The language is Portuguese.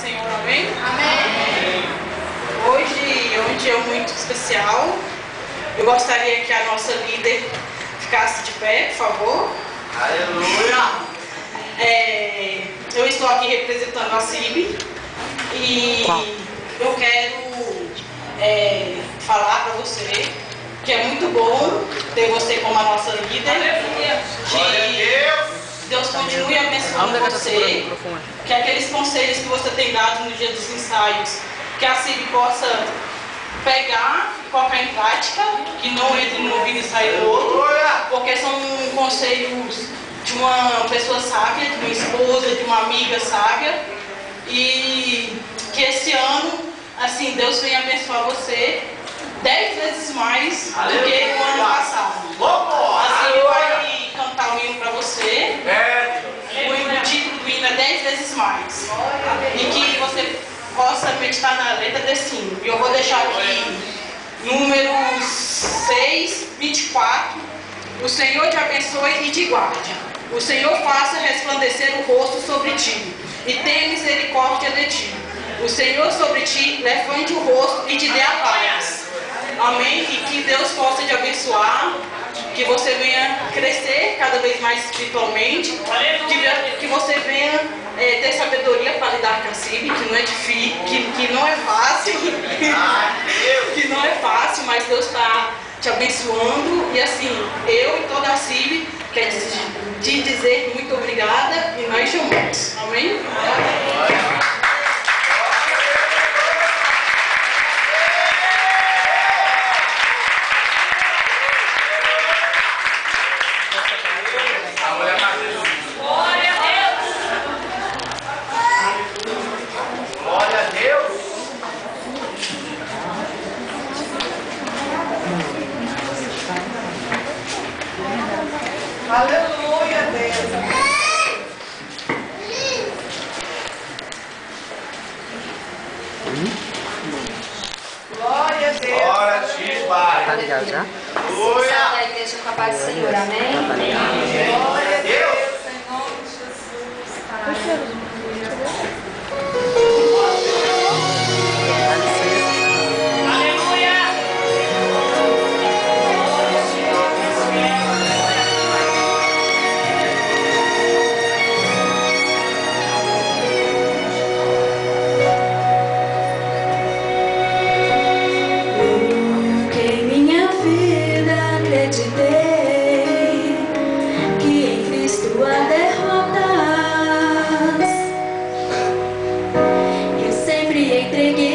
Senhor, amém? Amém. Hoje é um dia muito especial. Eu gostaria que a nossa líder ficasse de pé, por favor. Aleluia! Eu estou aqui representando a CIB e eu quero falar para você que é muito bom ter você como a nossa líder. Glória a Deus! Deus continue abençoando você, que aqueles conselhos que você tem dado no dia dos ensaios, que a CIB possa pegar e colocar em prática, que não entre no ouvido e saia do outro, porque são conselhos de uma pessoa sábia, de uma esposa, de uma amiga sábia, e que esse ano, assim, Deus venha abençoar você 10 vezes mais do que o ano passado. Assim, eu vai cantar o hino para você. O título do hino é 10 vezes mais. E que você possa meditar na letra desse hino. E eu vou deixar aqui números 6, 24. O Senhor te abençoe e te guarde. O Senhor faça resplandecer o rosto sobre ti e tenha misericórdia de ti. O Senhor sobre ti levante o rosto e te dê a paz. Amém? E que Deus possa te abençoar, que você venha crescer cada vez mais espiritualmente, que você venha ter sabedoria para lidar com a CIB, que não é difícil, que não é fácil, que não é fácil, mas Deus está te abençoando. E assim, eu e toda a CIB quer te dizer muito obrigada e nós chamamos. Amém? Aleluia, Deus. Glória a Deus. Glória a ti, Pai. Tá ligado já? Aleluia. Sai da igreja com a paz do Senhor, amém? Glória a Deus. Deus, em nome de Jesus. Em minha vida acreditei que em Cristo há derrotas. Eu sempre entreguei